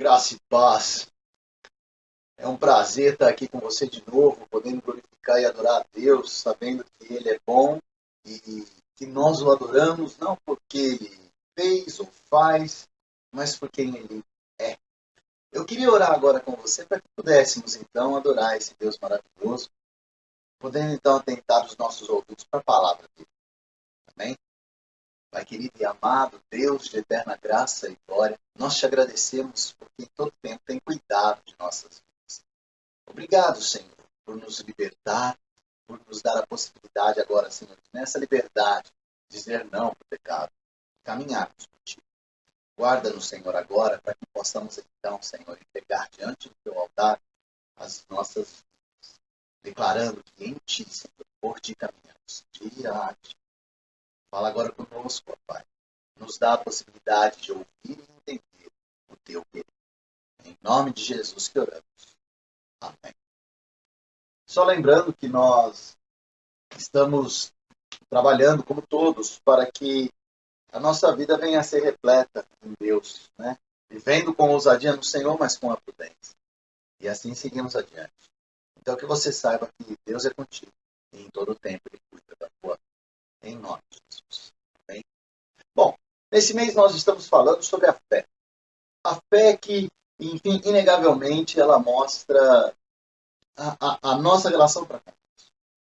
Graça e paz. É um prazer estar aqui com você de novo, podendo glorificar e adorar a Deus, sabendo que Ele é bom e que nós o adoramos não porque Ele fez ou faz, mas por quem Ele é. Eu queria orar agora com você para que pudéssemos então adorar esse Deus maravilhoso, podendo então atentar os nossos ouvidos para a palavra dele. Amém? Pai querido e amado, Deus de eterna graça e glória, nós te agradecemos porque em todo tempo tem cuidado de nossas vidas. Obrigado, Senhor, por nos libertar, por nos dar a possibilidade agora, Senhor, nessa liberdade, dizer não para o pecado, caminharmos contigo. Guarda-nos, Senhor, agora, para que possamos então, Senhor, entregar diante do teu altar as nossas vidas, declarando que em ti, Senhor, por ti caminhamos, dia a dia. Fala agora conosco, ó Pai. Nos dá a possibilidade de ouvir e entender o teu querer. Em nome de Jesus que oramos. Amém. Só lembrando que nós estamos trabalhando, como todos, para que a nossa vida venha a ser repleta em Deus, né? Vivendo com ousadia no Senhor, mas com a prudência. E assim seguimos adiante. Então, que você saiba que Deus é contigo. E em todo o tempo Ele cuida da tua vida. Em nome de Jesus. Amém? Bom, nesse mês nós estamos falando sobre a fé. A fé que, enfim, inegavelmente, ela mostra a nossa relação para cá.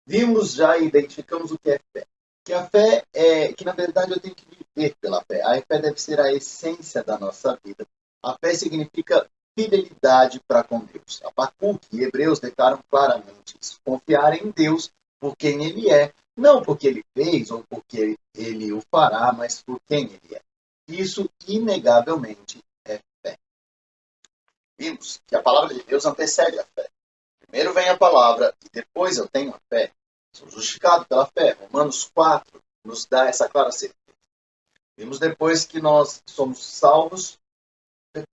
Vimos já e identificamos o que é fé. Que a fé é que, na verdade, eu tenho que viver pela fé. A fé deve ser a essência da nossa vida. A fé significa fidelidade para com Deus. Abacuque e Hebreus declaram claramente isso. Confiar em Deus por quem Ele é. Não porque Ele fez ou porque Ele o fará, mas por quem Ele é. Isso, inegavelmente, é fé. Vimos que a palavra de Deus antecede a fé. Primeiro vem a palavra e depois eu tenho a fé. Sou justificado pela fé. Romanos 4 nos dá essa clara certeza. Vimos depois que nós somos salvos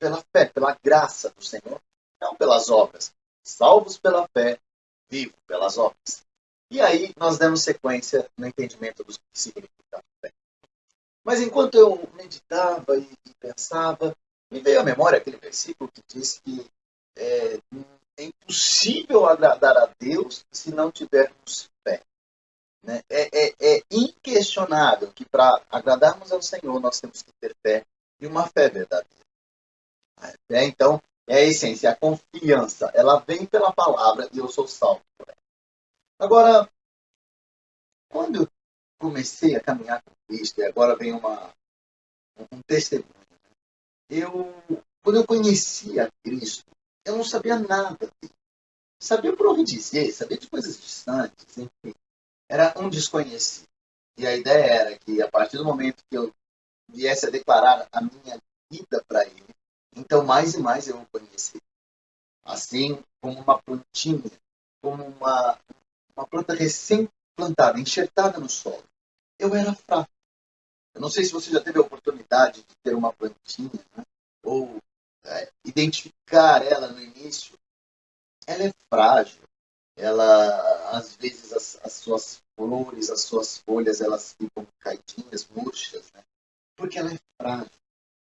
pela fé, pela graça do Senhor, não pelas obras. Salvos pela fé, vivo pelas obras. E aí nós demos sequência no entendimento do que significa a fé. Mas enquanto eu meditava e pensava, me veio à memória aquele versículo que diz que é, é impossível agradar a Deus se não tivermos fé. Né? É inquestionável que para agradarmos ao Senhor nós temos que ter fé e uma fé verdadeira. A fé, então, é a essência, a confiança. Ela vem pela palavra e eu sou salvo por ela. Agora, quando eu comecei a caminhar com Cristo, e agora vem um testemunho, eu, quando eu conheci a Cristo, eu não sabia nada dele. Sabia por onde dizer, sabia de coisas distantes, enfim. Era um desconhecido. E a ideia era que, a partir do momento que eu viesse a declarar a minha vida para ele, então mais e mais eu o conheci. Assim como uma plantinha, como uma planta recém-plantada, enxertada no solo. Eu era fraco. Eu não sei se você já teve a oportunidade de ter uma plantinha, né? Ou identificar ela no início. Ela é frágil. Ela, às vezes, as suas flores, as suas folhas, elas ficam caidinhas, murchas, né? Porque ela é frágil.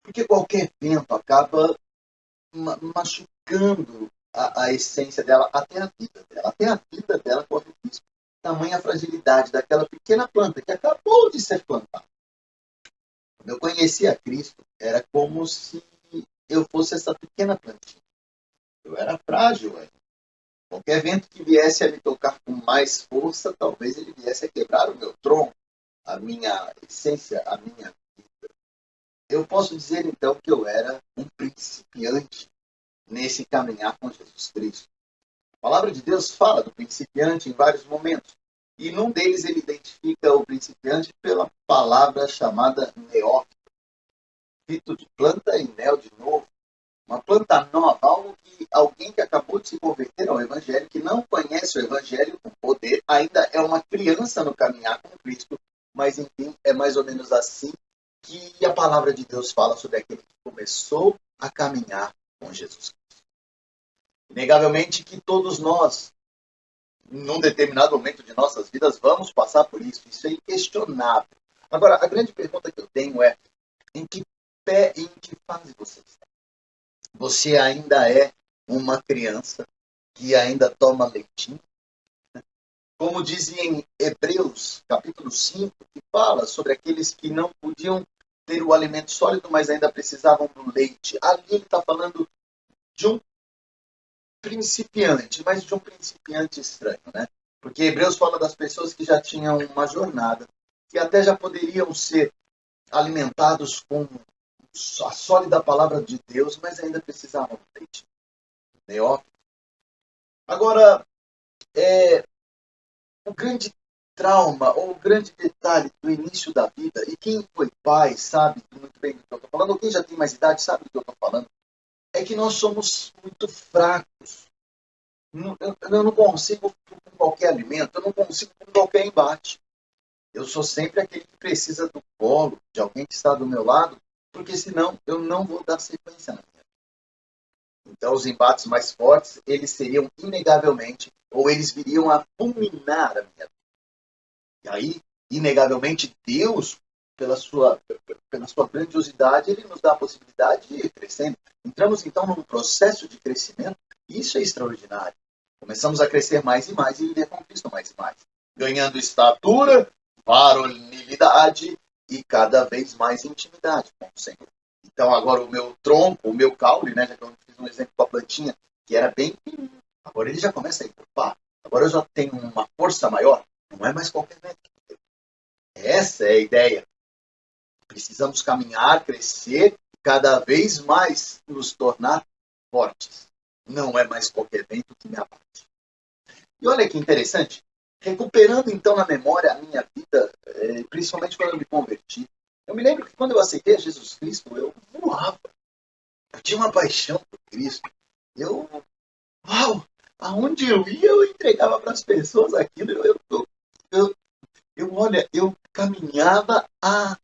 Porque qualquer vento acaba machucando a essência dela, até a vida dela. Até a vida dela corre risco. Tamanha fragilidade daquela pequena planta que acabou de ser plantada. Quando eu conheci a Cristo, era como se eu fosse essa pequena plantinha. Eu era frágil ainda. Qualquer vento que viesse a me tocar com mais força, talvez ele viesse a quebrar o meu tronco, a minha essência, a minha vida. Eu posso dizer então que eu era um principiante nesse caminhar com Jesus Cristo. A palavra de Deus fala do principiante em vários momentos. E num deles ele identifica o principiante pela palavra chamada neófito, fito de planta e mel de novo. Uma planta nova, algo que alguém que acabou de se converter ao Evangelho, que não conhece o Evangelho com poder, ainda é uma criança no caminhar com Cristo, mas enfim, é mais ou menos assim que a palavra de Deus fala sobre aquele que começou a caminhar com Jesus Cristo. Inegavelmente que todos nós, num determinado momento de nossas vidas, vamos passar por isso é inquestionável. Agora, a grande pergunta que eu tenho é, em que pé e em que fase você está? Você ainda é uma criança que ainda toma leitinho. Como diz em Hebreus, capítulo 5, que fala sobre aqueles que não podiam ter o alimento sólido, mas ainda precisavam do leite. Ali ele está falando de um principiante, mas de um principiante estranho, né? Porque Hebreus fala das pessoas que já tinham uma jornada, que até já poderiam ser alimentados com a sólida palavra de Deus, mas ainda precisavam do leite. Neófito. Agora, o grande trauma ou o grande detalhe do início da vida, e quem foi pai sabe muito bem do que eu estou falando, ou quem já tem mais idade sabe do que eu estou falando, é que nós somos muito fracos. Eu não consigo com qualquer alimento, eu não consigo com qualquer embate. Eu sou sempre aquele que precisa do colo, de alguém que está do meu lado, porque senão eu não vou dar sequência na minha. Então, os embates mais fortes, eles seriam inegavelmente, ou eles viriam a fulminar a minha vida. E aí, inegavelmente, Deus, pela sua grandiosidade, ele nos dá a possibilidade de ir crescendo. Entramos, então, num processo de crescimento, e isso é extraordinário. Começamos a crescer mais e mais e viver com Cristo mais e mais. Ganhando estatura, varonilidade e cada vez mais intimidade com o Senhor. Então, agora o meu tronco, o meu caule, né, já que eu fiz um exemplo com a plantinha, que era bem pequeno, agora ele já começa a encorpar. Agora eu já tenho uma força maior. Não é mais qualquer método. Essa é a ideia. Precisamos caminhar, crescer, cada vez mais nos tornar fortes. Não é mais qualquer vento que me abate. E olha que interessante, recuperando então na memória a minha vida, principalmente quando eu me converti, eu me lembro que quando eu aceitei a Jesus Cristo, eu voava. Eu tinha uma paixão por Cristo. Eu, uau, aonde eu ia, eu entregava para as pessoas aquilo. Olha, eu caminhava a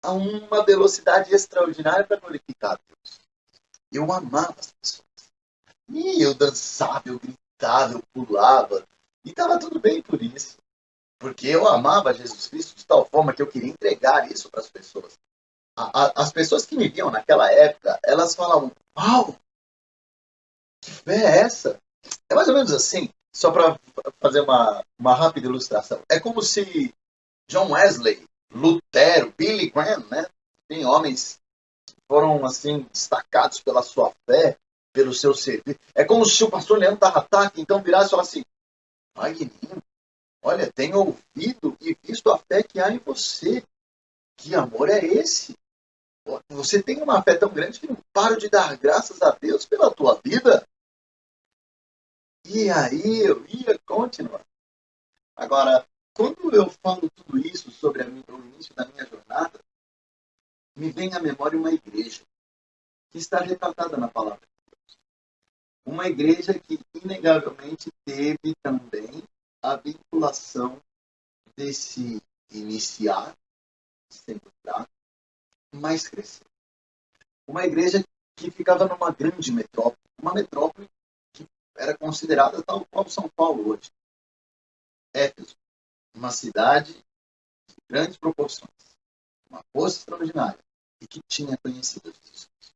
uma velocidade extraordinária para glorificar Deus. Eu amava as pessoas. E eu dançava, eu gritava, eu pulava. E estava tudo bem por isso. Porque eu amava Jesus Cristo de tal forma que eu queria entregar isso para as pessoas. As pessoas que me viam naquela época, elas falavam, uau, que fé é essa? É mais ou menos assim, só para fazer uma rápida ilustração. É como se John Wesley, Lutero, Billy Graham, né? Tem homens que foram assim destacados pela sua fé, pelo seu serviço. É como se o pastor Leandro Tarrataque então virasse e falasse assim: Magninho, olha, tenho ouvido e visto a fé que há em você. Que amor é esse? Você tem uma fé tão grande que não paro de dar graças a Deus pela tua vida. E aí eu ia continuar. Agora, quando eu falo tudo isso sobre o início da minha jornada, me vem à memória uma igreja que está retratada na palavra de Deus. Uma igreja que, inegavelmente, teve também a vinculação desse iniciar, sendo fraco, mas crescer. Uma igreja que ficava numa grande metrópole, uma metrópole que era considerada tal qual São Paulo hoje. Éfeso, uma cidade de grandes proporções, uma força extraordinária, e que tinha conhecido Jesus Cristo.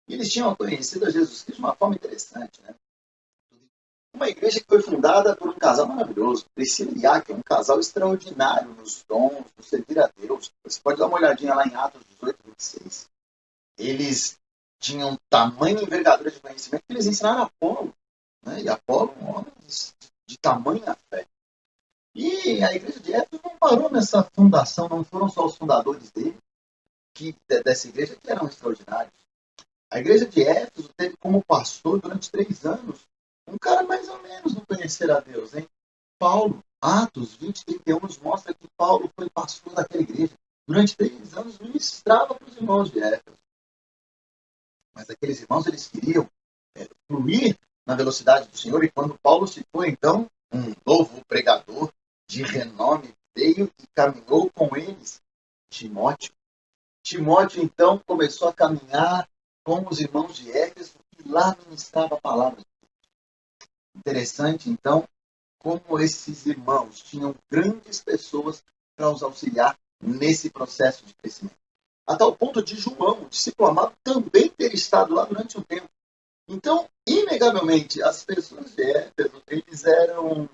E eles tinham conhecido a Jesus Cristo de uma forma interessante, né? Uma igreja que foi fundada por um casal maravilhoso, Priscila e Áquila, um casal extraordinário nos dons, no servir a Deus. Você pode dar uma olhadinha lá em Atos 18, 26. Eles tinham tamanha envergadura de conhecimento que eles ensinaram a Apolo. Né? E Apolo, um homem de tamanha fé. E a igreja de Éfeso não parou nessa fundação, não foram só os fundadores dessa igreja que eram extraordinários. A igreja de Éfeso teve como pastor durante 3 anos um cara mais ou menos não conhecer a Deus, hein? Paulo, Atos 20, 31 nos mostra que Paulo foi pastor daquela igreja. Durante 3 anos ministrava para os irmãos de Éfeso. Mas aqueles irmãos, eles queriam fluir na velocidade do Senhor, e quando Paulo se foi, então, um novo pregador de renome veio e caminhou com eles, Timóteo. Timóteo, então, começou a caminhar com os irmãos de Éfeso e lá ministrava a palavra. Interessante, então, como esses irmãos tinham grandes pessoas para os auxiliar nesse processo de crescimento. a tal ponto de João, o discípulo amado, também ter estado lá durante um tempo. Então, inegavelmente, as pessoas de Éfeso, eles eram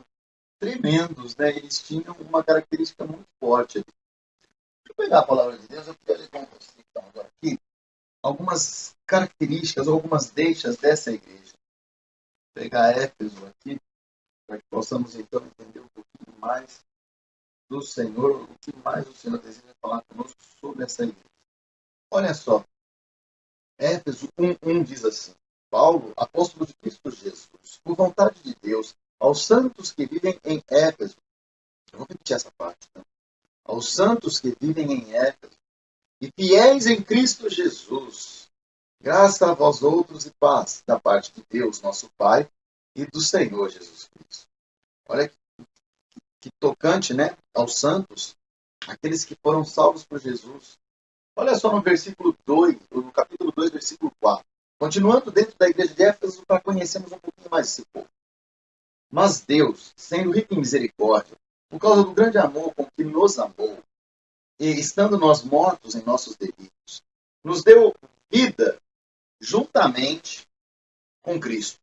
tremendos, né? Eles tinham uma característica muito forte. Deixa eu pegar a palavra de Deus, eu queria ler com você, então, agora aqui, algumas características, algumas deixas dessa igreja. Vou pegar Éfeso aqui, para que possamos, então, entender um pouquinho mais do Senhor, o que mais o Senhor deseja falar conosco sobre essa igreja. Olha só, Éfeso 1:1 diz assim: Paulo, apóstolo de Cristo Jesus, por vontade de Deus, aos santos que vivem em Éfeso. Eu vou repetir essa parte. Tá? Aos santos que vivem em Éfeso e fiéis em Cristo Jesus, graça a vós outros e paz da parte de Deus, nosso Pai, e do Senhor Jesus Cristo. Olha que tocante, né? Aos santos, aqueles que foram salvos por Jesus. Olha só no versículo 2, no capítulo 2, versículo 4. Continuando dentro da igreja de Éfeso, para conhecermos um pouquinho mais esse povo. Mas Deus, sendo rico em misericórdia, por causa do grande amor com que nos amou, e estando nós mortos em nossos delitos, nos deu vida juntamente com Cristo.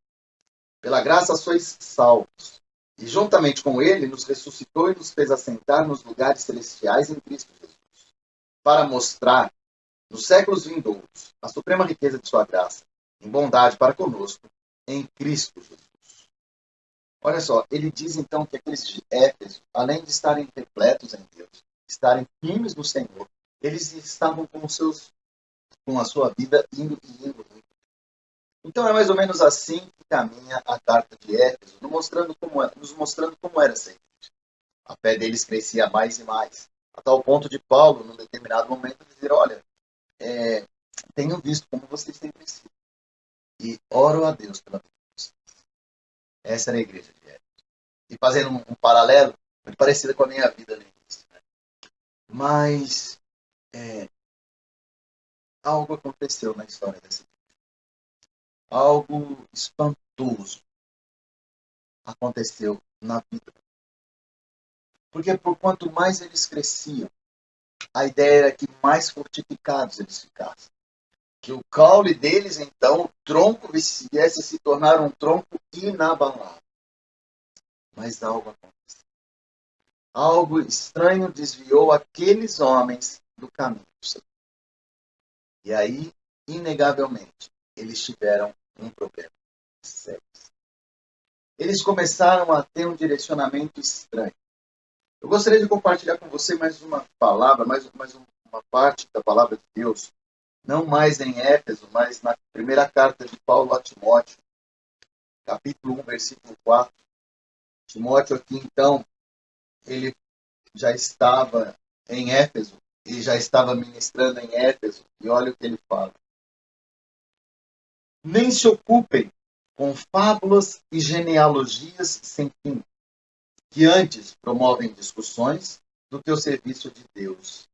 Pela graça sois salvos. E juntamente com ele nos ressuscitou e nos fez assentar nos lugares celestiais em Cristo Jesus, para mostrar nos séculos vindouros a suprema riqueza de sua graça, em bondade para conosco, em Cristo Jesus. Olha só, ele diz então que aqueles de Éfeso, além de estarem repletos em Deus, estarem firmes no Senhor, eles estavam com a sua vida indo e indo. Então é mais ou menos assim que caminha a carta de Éfeso, nos mostrando como era essa igreja. A fé deles crescia mais e mais, a tal ponto de Paulo, num determinado momento, dizer: olha, tenho visto como vocês têm crescido e oro a Deus pela vida de vocês. Essa era a igreja de Éfeso. E fazendo um paralelo, muito parecido com a minha vida no início. Né? Mas algo aconteceu na história dessa igreja. Algo espantoso aconteceu na vida. Porque por quanto mais eles cresciam, a ideia era que mais fortificados eles ficassem. Que o caule deles, então, o tronco viesse a se tornar um tronco inabalável. Mas algo aconteceu. Algo estranho desviou aqueles homens do caminho do Senhor. E aí, inegavelmente, eles tiveram um problema sério. Eles começaram a ter um direcionamento estranho. Eu gostaria de compartilhar com você mais uma palavra, mais uma parte da palavra de Deus, não mais em Éfeso, mas na primeira carta de Paulo a Timóteo, capítulo 1, versículo 4. Timóteo aqui, então, ele já estava em Éfeso e já estava ministrando em Éfeso, e olha o que ele fala. Nem se ocupem com fábulas e genealogias sem fim, que antes promovem discussões do que o serviço de Deus.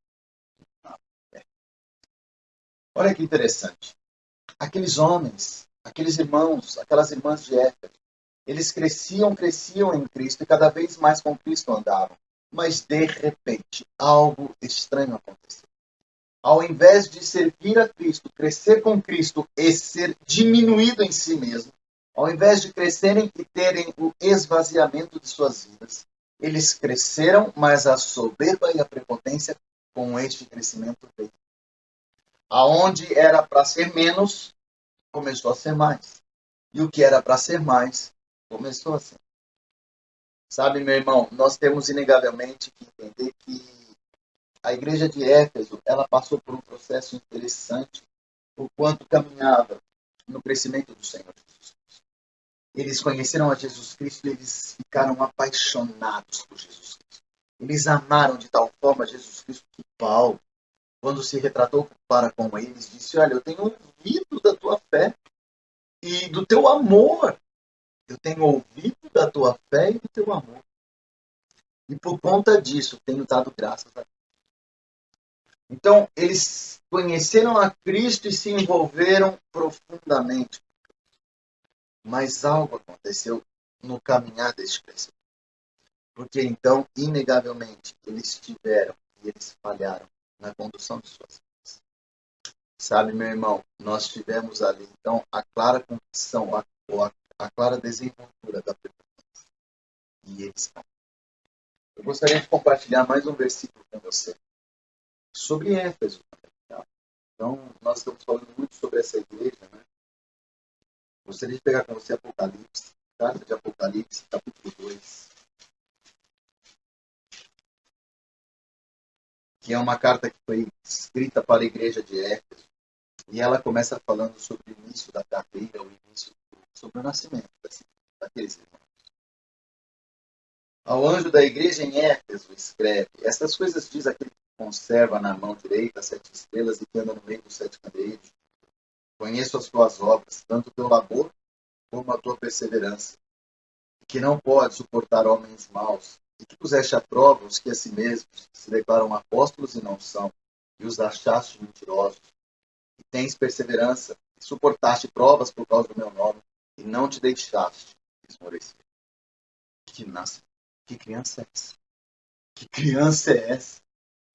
Olha que interessante. Aqueles homens, aqueles irmãos, aquelas irmãs de Éfeso, eles cresciam em Cristo e cada vez mais com Cristo andavam. Mas, de repente, algo estranho aconteceu. Ao invés de servir a Cristo, crescer com Cristo e ser diminuído em si mesmo, ao invés de crescerem e terem o esvaziamento de suas vidas, eles cresceram, mas a soberba e a prepotência com este crescimento veio. Aonde era para ser menos, começou a ser mais. E o que era para ser mais, começou a ser. Sabe, meu irmão, nós temos inegavelmente que entender que a igreja de Éfeso, ela passou por um processo interessante, por quanto caminhava no crescimento do Senhor Jesus Cristo. Eles conheceram a Jesus Cristo e eles ficaram apaixonados por Jesus Cristo. Eles amaram de tal forma Jesus Cristo que Paulo, quando se retratou para com eles, disse: olha, eu tenho ouvido da tua fé e do teu amor. Eu tenho ouvido da tua fé e do teu amor. E por conta disso, tenho dado graças a Deus. Então, eles conheceram a Cristo e se envolveram profundamente. Mas algo aconteceu no caminhar deste crescimento. Porque então, inegavelmente, eles tiveram e eles falharam na condução de suas vidas. Sabe, meu irmão, nós tivemos ali, então, a clara condição, a clara desenvoltura da permanência. E eles não. Eu gostaria de compartilhar mais um versículo com você sobre Éfeso. Tá? Então, nós estamos falando muito sobre essa igreja, né? Gostaria de pegar com você Apocalipse, carta de Apocalipse, capítulo 2, que é uma carta que foi escrita para a igreja de Éfeso, e ela começa falando sobre o início da carreira, sobre o nascimento daqueles irmãos. Ao anjo da igreja em Éfeso escreve: estas coisas diz aquele que conserva na mão direita as 7 estrelas e que anda no meio dos 7 candeeiros. Conheço as tuas obras, tanto o teu labor como a tua perseverança, e que não pode suportar homens maus, e que puseste à prova os que a si mesmos se declaram apóstolos e não são, e os achaste mentirosos. E tens perseverança, e suportaste provas por causa do meu nome, e não te deixaste esmorecer. Que nasce. Que criança é essa? Que criança é essa?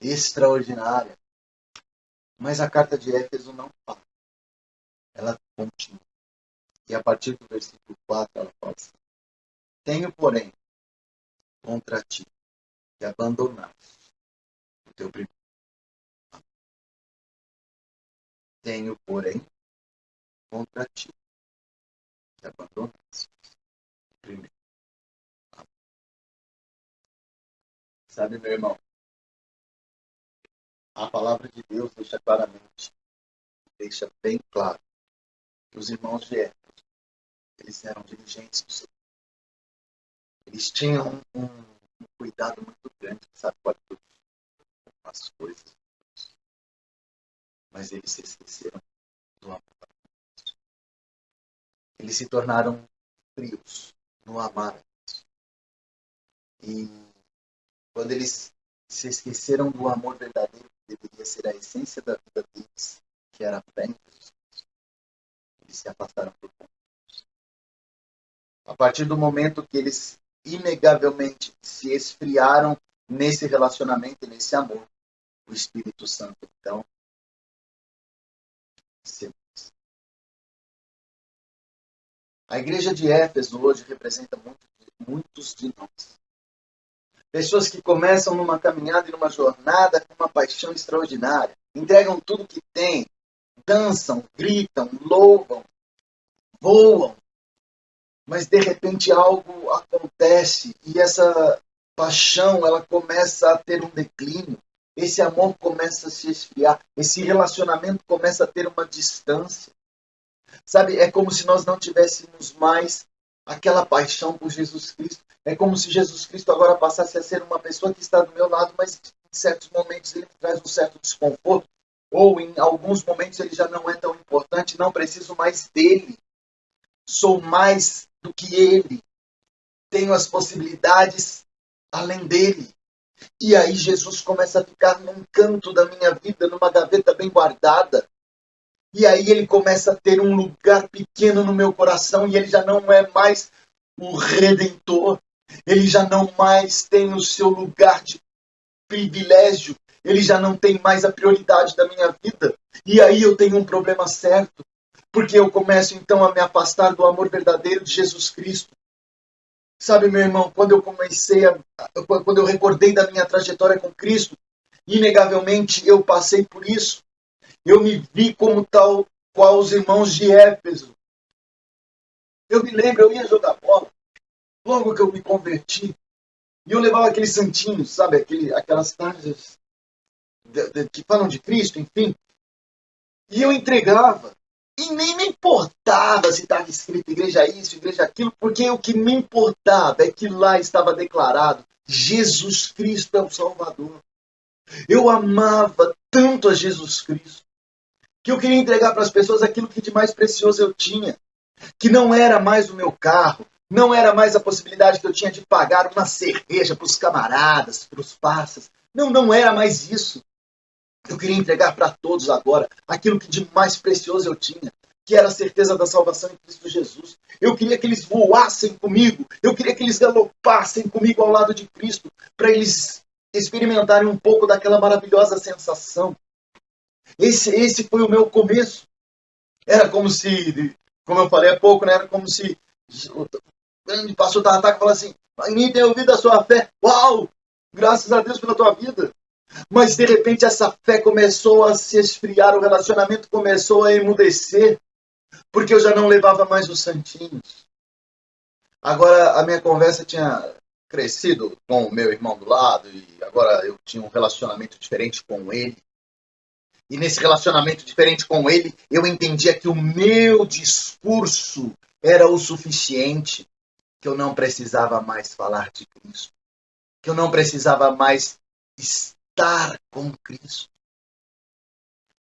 Extraordinária. Mas a carta de Éfeso não fala. Ela continua. E a partir do versículo 4 ela fala assim: tenho, porém, contra ti que abandonaste o teu primeiro. Tenho, porém, contra ti que abandonaste o primeiro. Sabe, meu irmão, a palavra de Deus deixa claramente, deixa bem claro que os irmãos de Éfeso, eles eram dirigentes do Senhor. Eles tinham um cuidado muito grande, sabe, com as coisas. Mas eles se esqueceram do amor. Eles se tornaram frios no amar. E quando eles se esqueceram do amor verdadeiro, que deveria ser a essência da vida deles, que era a fé em Jesus, eles se afastaram do ponto. A partir do momento que eles inegavelmente se esfriaram nesse relacionamento e nesse amor, o Espírito Santo, então, se... A igreja de Éfeso hoje representa muitos de nós. Pessoas que começam numa caminhada e numa jornada com uma paixão extraordinária, entregam tudo que têm, dançam, gritam, louvam, voam, mas de repente algo acontece e essa paixão ela começa a ter um declínio, esse amor começa a se esfriar, esse relacionamento começa a ter uma distância. Sabe, é como se nós não tivéssemos mais aquela paixão por Jesus Cristo. É como se Jesus Cristo agora passasse a ser uma pessoa que está do meu lado, mas em certos momentos ele me traz um certo desconforto, ou em alguns momentos ele já não é tão importante, não preciso mais dele. Sou mais do que ele. Tenho as possibilidades além dele. E aí Jesus começa a ficar num canto da minha vida, numa gaveta bem guardada. E aí ele começa a ter um lugar pequeno no meu coração e ele já não é mais o Redentor. Ele já não mais tem o seu lugar de privilégio. Ele já não tem mais a prioridade da minha vida. E aí eu tenho um problema certo. Porque eu começo então a me afastar do amor verdadeiro de Jesus Cristo. Sabe, meu irmão, quando eu recordei da minha trajetória com Cristo, inegavelmente eu passei por isso. Eu me vi como tal qual os irmãos de Éfeso. Eu me lembro, eu ia jogar bola, logo que eu me converti, e eu levava aqueles santinhos, sabe, aquelas tarjas que falam de Cristo, enfim, e eu entregava. E nem me importava se estava escrito igreja isso, igreja aquilo, porque o que me importava é que lá estava declarado: Jesus Cristo é o Salvador. Eu amava tanto a Jesus Cristo, que eu queria entregar para as pessoas aquilo que de mais precioso eu tinha, que não era mais o meu carro, não era mais a possibilidade que eu tinha de pagar uma cerveja para os camaradas, para os parceiros. Não, não era mais isso. Eu queria entregar para todos agora aquilo que de mais precioso eu tinha, que era a certeza da salvação em Cristo Jesus. Eu queria que eles voassem comigo, eu queria que eles galopassem comigo ao lado de Cristo, para eles experimentarem um pouco daquela maravilhosa sensação Esse foi o meu começo. Era como se, como eu falei há pouco, né? Era como se o grande pastor Tarataca falasse assim: em mim tem ouvido a sua fé. Uau! Graças a Deus pela tua vida. Mas de repente essa fé começou a se esfriar, o relacionamento começou a emudecer, porque eu já não levava mais os santinhos. Agora a minha conversa tinha crescido com o meu irmão do lado e agora eu tinha um relacionamento diferente com ele. E nesse relacionamento diferente com ele, eu entendia que o meu discurso era o suficiente, que eu não precisava mais falar de Cristo, que eu não precisava mais estar com Cristo.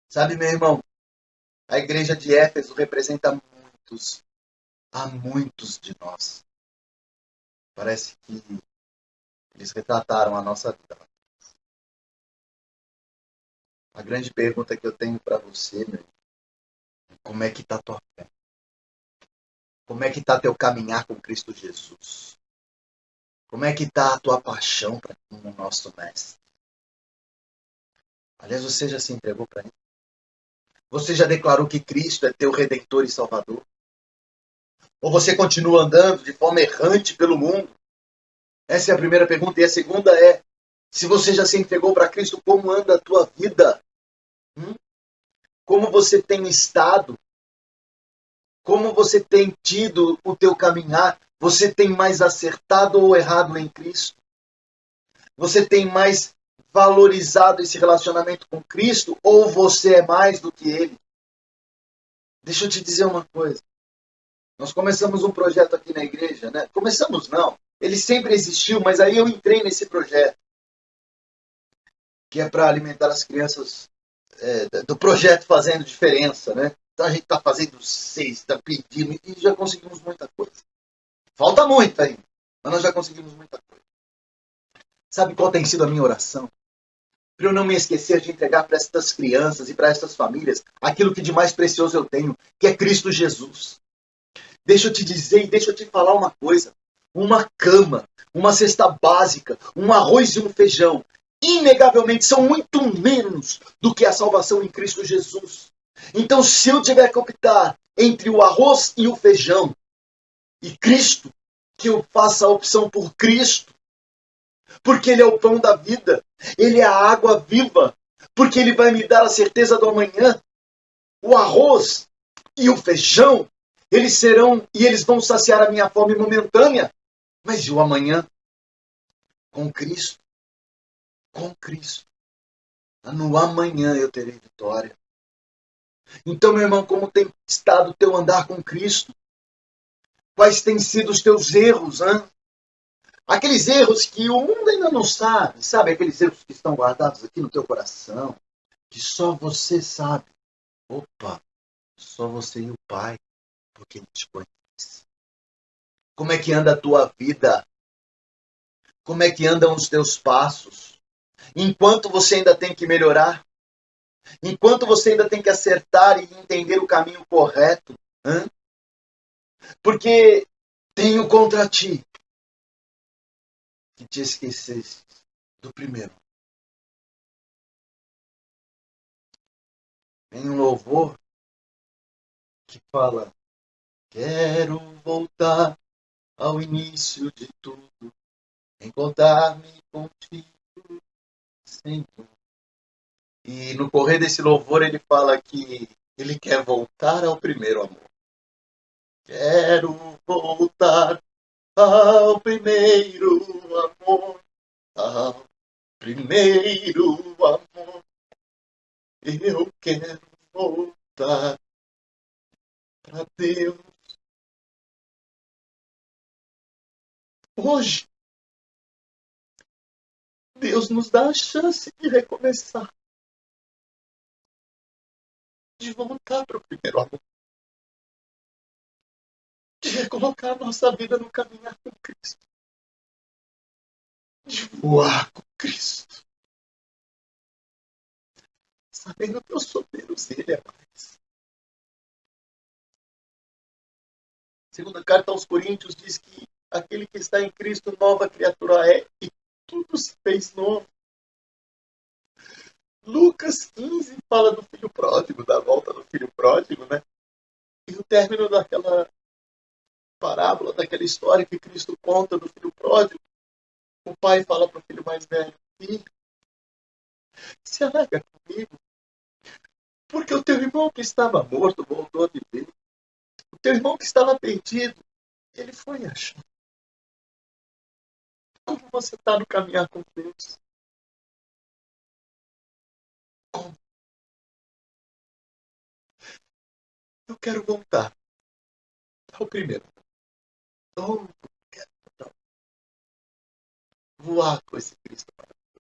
Sabe, meu irmão, a igreja de Éfeso representa há muitos de nós. Parece que eles retrataram a nossa vida. A grande pergunta que eu tenho para você, meu irmão, é como é que está a tua fé? Como é que está teu caminhar com Cristo Jesus? Como é que está a tua paixão para o nosso Mestre? Aliás, você já se entregou para ele? Você já declarou que Cristo é teu Redentor e Salvador? Ou você continua andando de forma errante pelo mundo? Essa é a primeira pergunta. E a segunda é, se você já se entregou para Cristo, como anda a tua vida? Como você tem estado? Como você tem tido o teu caminhar? Você tem mais acertado ou errado em Cristo? Você tem mais valorizado esse relacionamento com Cristo ou você é mais do que Ele? Deixa eu te dizer uma coisa. Nós começamos um projeto aqui na igreja, né? Começamos não. Ele sempre existiu, mas aí eu entrei nesse projeto, que é para alimentar as crianças do projeto Fazendo Diferença, né? Então a gente está fazendo 6, está pedindo e já conseguimos muita coisa. Falta muito ainda, mas nós já conseguimos muita coisa. Sabe qual tem sido a minha oração? Para eu não me esquecer de entregar para estas crianças e para estas famílias aquilo que de mais precioso eu tenho, que é Cristo Jesus. Deixa eu te dizer e deixa eu te falar uma coisa. Uma cama, uma cesta básica, um arroz e um feijão, inegavelmente são muito menos do que a salvação em Cristo Jesus. Então, se eu tiver que optar entre o arroz e o feijão e Cristo, que eu faça a opção por Cristo, porque Ele é o pão da vida, Ele é a água viva, porque Ele vai me dar a certeza do amanhã. O arroz e o feijão, eles serão e eles vão saciar a minha fome momentânea, mas e o amanhã? Com Cristo, com Cristo. No amanhã eu terei vitória. Então, meu irmão, como tem estado o teu andar com Cristo? Quais têm sido os teus erros, hein? Aqueles erros que o mundo ainda não sabe, sabe? Aqueles erros que estão guardados aqui no teu coração, que só você sabe. Opa, só você e o Pai, porque Ele te conhece. Como é que anda a tua vida? Como é que andam os teus passos? Enquanto você ainda tem que melhorar, enquanto você ainda tem que acertar e entender o caminho correto, hein? Porque tenho contra ti que te esqueceste do primeiro. Tem um louvor que fala: quero voltar ao início de tudo, encontrar-me contigo, Senhor. E no correr desse louvor ele fala que ele quer voltar ao primeiro amor. Quero voltar ao primeiro amor, ao primeiro amor. Eu quero voltar para Deus. Hoje, Deus nos dá a chance de recomeçar, de voltar para o primeiro amor, de recolocar a nossa vida no caminhar com Cristo, de voar com Cristo, sabendo que eu sou Deus e Ele é mais. Segunda carta aos Coríntios diz que aquele que está em Cristo, nova criatura é, e tudo se fez novo. Lucas 15 fala do filho pródigo, da volta do filho pródigo, né? E o término daquela parábola, daquela história que Cristo conta do filho pródigo, o pai fala para o filho mais velho: filho, se alegra comigo, porque o teu irmão que estava morto voltou a viver. O teu irmão que estava perdido, ele foi achado. Como você está no caminhar com Deus? Como? Eu quero voltar ao primeiro. Eu quero voar com esse Cristo maravilhoso.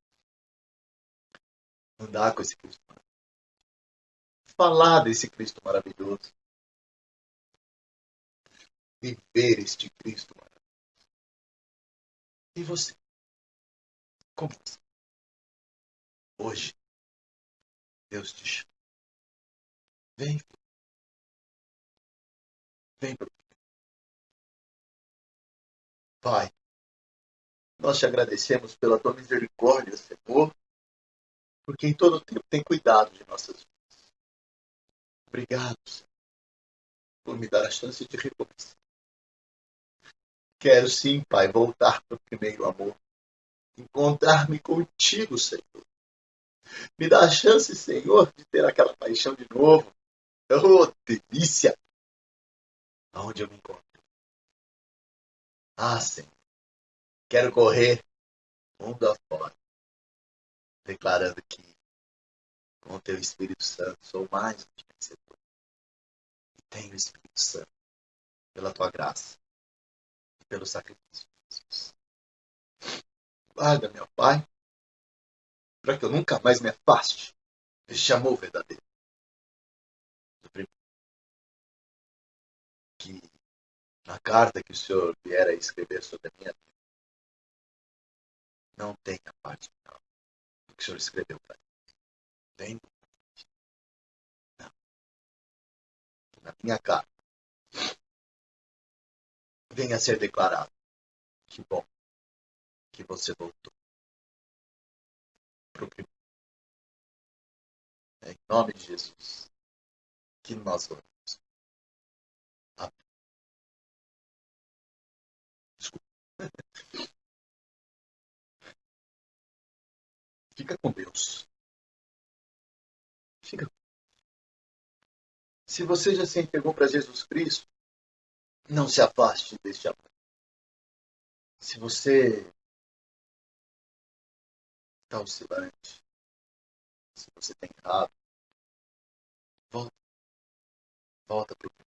Andar com esse Cristo maravilhoso. Falar desse Cristo maravilhoso. Viver este Cristo maravilhoso. E você? Como você? Hoje, Deus te chama. Vem, vem para mim. Pai, nós te agradecemos pela tua misericórdia, Senhor, porque em todo tempo tem cuidado de nossas vidas. Obrigado, Senhor, por me dar a chance de recomeçar. Quero sim, Pai, voltar para o primeiro amor. Encontrar-me contigo, Senhor. Me dá a chance, Senhor, de ter aquela paixão de novo. Oh, delícia! Aonde eu me encontro? Ah, Senhor, quero correr mundo afora, declarando que com o teu Espírito Santo sou mais do que vencedor. E tenho o Espírito Santo pela tua graça e pelo sacrifício de Jesus. Guarda, meu Pai, para que eu nunca mais me afaste deste amor verdadeiro. Que na carta que o Senhor vier a escrever sobre a minha vida, não tenha parte final do que o Senhor escreveu para mim. Tem não. Na minha carta venha a ser declarado: que bom que você voltou para o primeiro. É em nome de Jesus que nós oramos. Amém. Desculpa. Fica com Deus. Fica. Se você já se entregou para Jesus Cristo, não se afaste deste amor. Se você está oscilante, se você tem errado, volta, volta para o primeiro.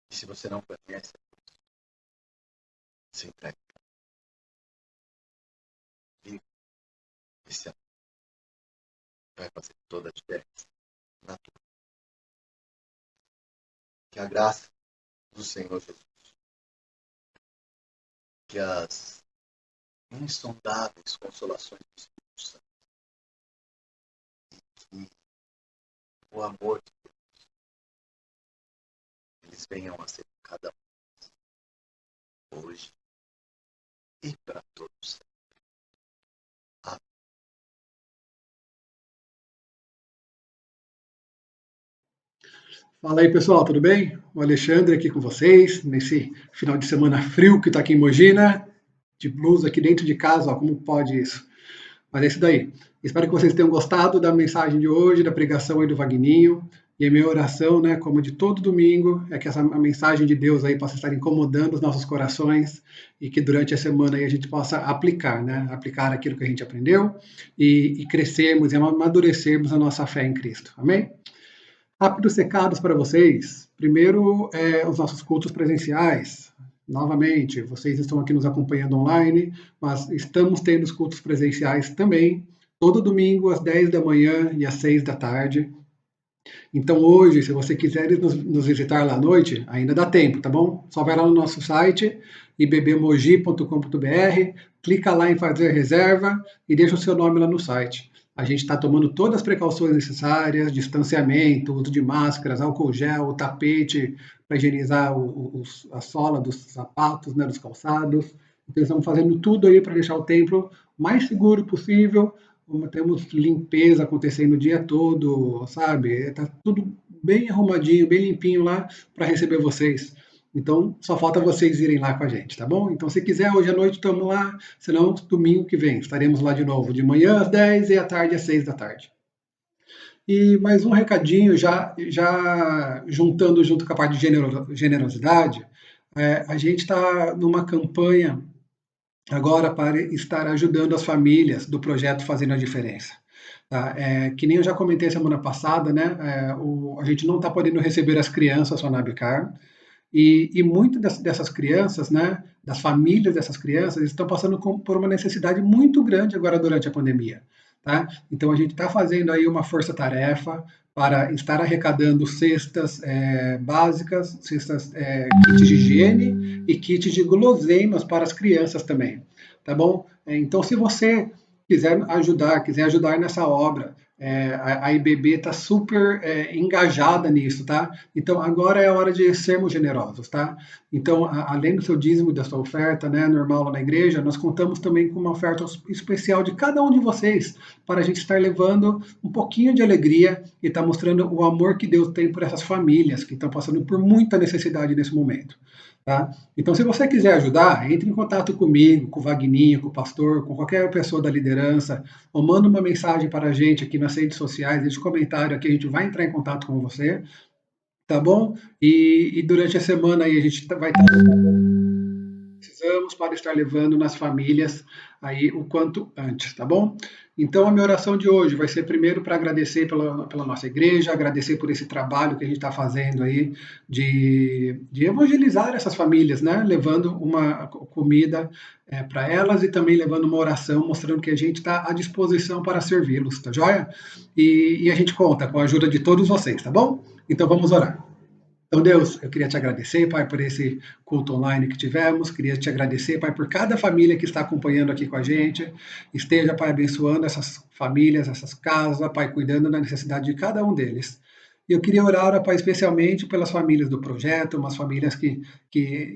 E se você não conhece, se entregue. Viva esse amor. Vai fazer toda a diferença na tua. Que a graça do Senhor Jesus, que as insondáveis consolações do Espírito Santo e o amor de Deus, eles venham a ser cada um hoje e para todos. Amém. Fala aí, pessoal, tudo bem? O Alexandre aqui com vocês, nesse final de semana frio que tá aqui em Mogi, né? De blusa aqui dentro de casa, ó, como pode isso? Mas é isso daí. Espero que vocês tenham gostado da mensagem de hoje, da pregação aí do Vagninho. E a minha oração, né, como de todo domingo, é que essa a mensagem de Deus aí possa estar incomodando os nossos corações e que durante a semana aí a gente possa aplicar, né? Aplicar aquilo que a gente aprendeu e crescermos e amadurecermos a nossa fé em Cristo. Amém? Rápidos recados para vocês. Primeiro, os nossos cultos presenciais. Novamente, vocês estão aqui nos acompanhando online, mas estamos tendo os cultos presenciais também, todo domingo às 10 da manhã e às 6 da tarde. Então, hoje, se você quiser nos visitar lá à noite, ainda dá tempo, tá bom? Só vai lá no nosso site, ibbmogi.com.br, clica lá em fazer reserva e deixa o seu nome lá no site. A gente está tomando todas as precauções necessárias, distanciamento, uso de máscaras, álcool gel, o tapete para higienizar a sola dos sapatos, né, dos calçados. Então, estamos fazendo tudo aí para deixar o templo mais seguro possível. Temos limpeza acontecendo o dia todo, sabe? Está tudo bem arrumadinho, bem limpinho lá para receber vocês. Então, só falta vocês irem lá com a gente, tá bom? Então, se quiser, hoje à noite estamos lá, senão domingo que vem estaremos lá de novo, de manhã às 10 e à tarde às 6 da tarde. E mais um recadinho, já juntando junto com a parte de generosidade, a gente está numa campanha agora para estar ajudando as famílias do projeto Fazendo a Diferença. Tá? Que nem eu já comentei semana passada, né? A gente não está podendo receber as crianças na Nabicar, e muitas dessas crianças, né, das famílias dessas crianças, estão passando por uma necessidade muito grande agora durante a pandemia. Tá? Então a gente está fazendo aí uma força-tarefa para estar arrecadando cestas básicas, cestas kits de higiene e kits de guloseimas para as crianças também. Tá bom? Então se você quiser ajudar nessa obra, a IBB está super engajada nisso, tá? Então agora é a hora de sermos generosos, tá? Então, além do seu dízimo e da sua oferta, né, normal lá na igreja, nós contamos também com uma oferta especial de cada um de vocês, para a gente estar levando um pouquinho de alegria e estar mostrando o amor que Deus tem por essas famílias que estão passando por muita necessidade nesse momento. Tá? Então, se você quiser ajudar, entre em contato comigo, com o Vagninho, com o pastor, com qualquer pessoa da liderança, ou manda uma mensagem para a gente aqui nas redes sociais, deixe comentário aqui, a gente vai entrar em contato com você, tá bom? E durante a semana aí a gente vai estar precisamos para estar levando nas famílias aí o quanto antes, tá bom? Então a minha oração de hoje vai ser primeiro para agradecer pela nossa igreja, agradecer por esse trabalho que a gente está fazendo aí de evangelizar essas famílias, né? Levando uma comida para elas e também levando uma oração, mostrando que a gente está à disposição para servi-los, tá joia? E a gente conta com a ajuda de todos vocês, tá bom? Então vamos orar. Então, Deus, eu queria te agradecer, Pai, por esse culto online que tivemos. Queria te agradecer, Pai, por cada família que está acompanhando aqui com a gente. Esteja, Pai, abençoando essas famílias, essas casas, Pai, cuidando da necessidade de cada um deles. E eu queria orar, Pai, especialmente pelas famílias do projeto, umas famílias que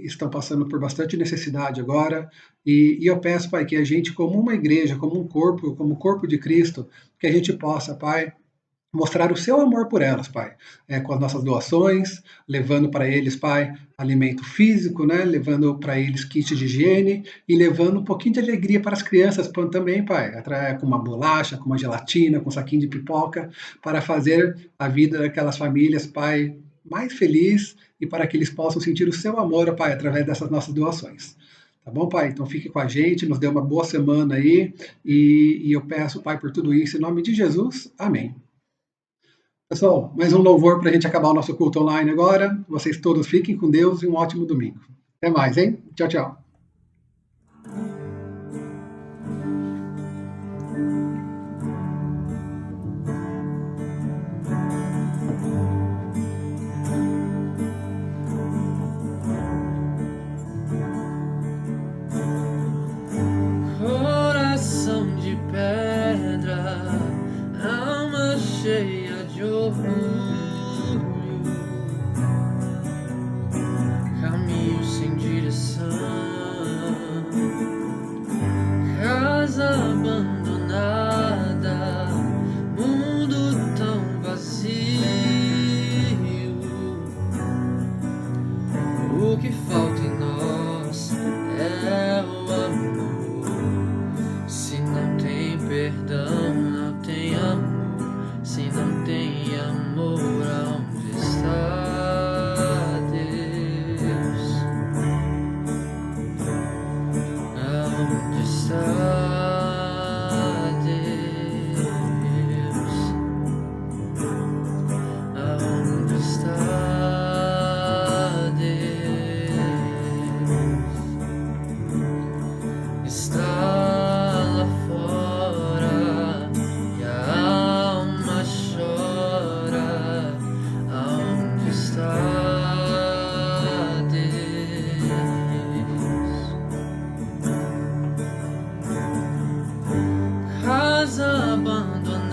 estão passando por bastante necessidade agora. E eu peço, Pai, que a gente, como uma igreja, como um corpo, como o corpo de Cristo, que a gente possa, Pai, mostrar o seu amor por elas, Pai, com as nossas doações, levando para eles, Pai, alimento físico, né, levando para eles kit de higiene e levando um pouquinho de alegria para as crianças também, Pai, com uma bolacha, com uma gelatina, com um saquinho de pipoca, para fazer a vida daquelas famílias, Pai, mais feliz e para que eles possam sentir o seu amor, Pai, através dessas nossas doações. Tá bom, Pai? Então fique com a gente, nos dê uma boa semana aí e eu peço, Pai, por tudo isso, em nome de Jesus. Amém. Pessoal, mais um louvor para a gente acabar o nosso culto online agora. Vocês todos fiquem com Deus e um ótimo domingo. Até mais, hein? Tchau, tchau. Coração de pedra, alma cheia de orgulho, caminho sem direção, casa abandonada, mundo tão vazio. O que falta em nós é o amor. Se não tem perdão, não tem amor. Se não tem amor, aonde está Deus? Aonde está Deus? Aonde está Deus? Está lá fora e a alma chora. Aonde está Deus? Casa abandonada,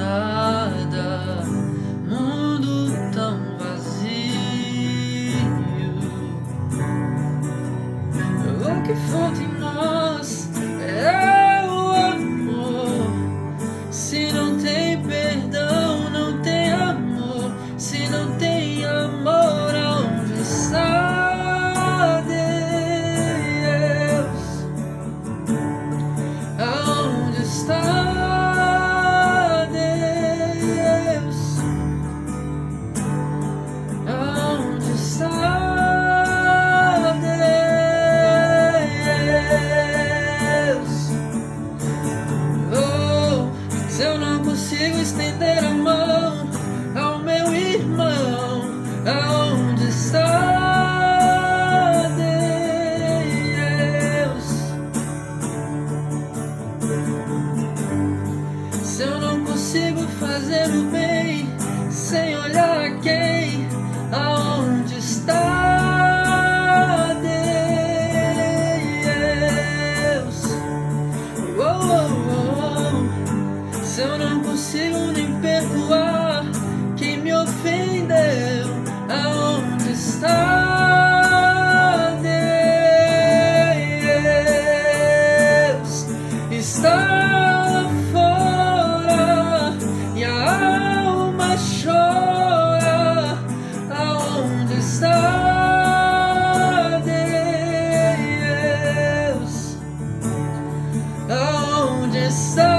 consigo estender a mão ao meu irmão. Aonde está Deus? Se eu não consigo fazer o bem sem olhar a quem, aonde está Deus? Oh, oh, oh. Se eu não consigo nem perdoar quem me ofendeu, aonde está Deus? Está lá fora e a alma chora. Aonde está Deus? Aonde está